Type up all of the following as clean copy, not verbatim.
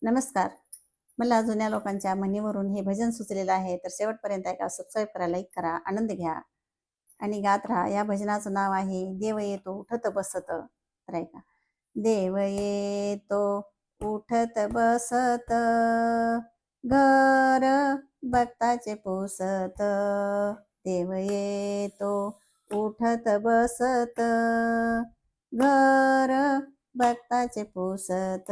नमस्कार. मला जुन्या लोकांच्या म्हणीवरून हे भजन सुचलेलं आहे, तर शेवटपर्यंत ऐका, सबस्क्राईब करा, लाईक करा, आनंद घ्या आणि गात राहा. या भजनाचं नाव आहे देव येतो उठत बसत. तर ऐका. देव येतो उठत बसत, घर भक्ताचे पोसत. देव येतो उठत बसत, घर भक्ताचे पोसत.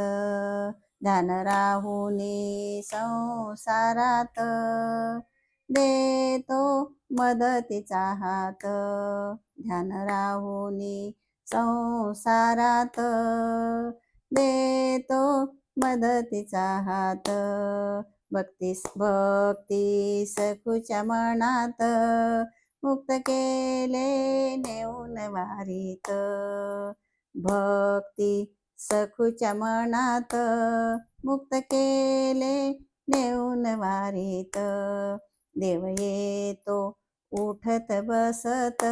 ध्यान राहुनी संसारात, देतो मदतीचा हात. ध्यान राहुनी संसारात, देतो मदतीचा हात. भक्ती सखूच्या मनात, मुक्त केले नेऊन वारीत. भक्ती सखूच्या मनात, मुक्त केले नेऊन वारीत. देव येतो उठत बसत,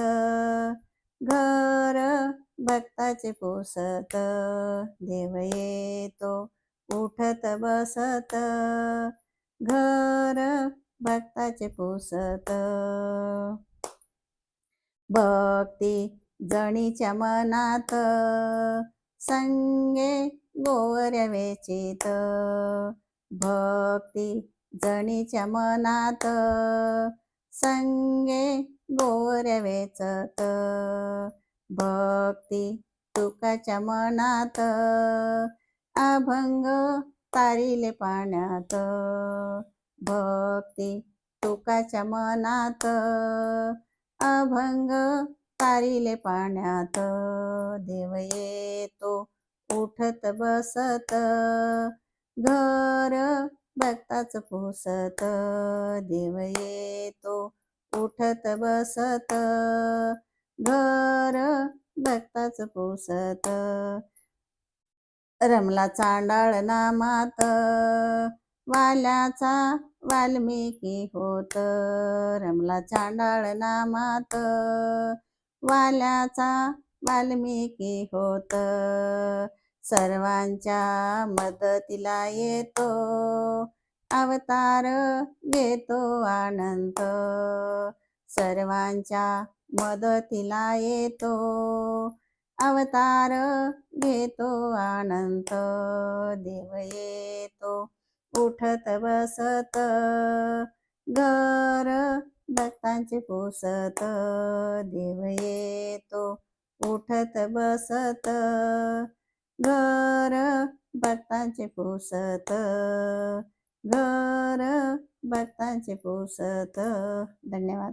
घर भक्ताचे पोसत. देव येतो उठत बसत, घर भक्ताचे पोसत. भक्ती जणीच्या मनात, संगे गोवर्या वेचित. भक्ती जणीच्या मनात, संगे गोवर्या वेचत. भक्ती तुकाच्या मनात, अभंग तारिले पाण्यात. भक्ती तुकाच्या मनात, अभंग तारिले पाण्यात. देव येतो उठत बसत, घर भक्ताच पोसत. देव येतो उठत बसत, घर भक्ताच पोसत. रमला चांडाळ नामात, वाल्याचा वाल्मिकी होत. रमला चांडाळ नामात, वाल्याचा वाल्मिकी होत. सर्वांच्या मदतीला येतो, अवतार घेतो अनंत. सर्वांच्या मदतीला येतो, अवतार घेतो अनंत. देव येतो उठत बसत, घर भक्तांचे पोसत. देव येतो उठत बसत, घर भक्तांचे पोसत. घर भक्तांचे पोसत. धन्यवाद.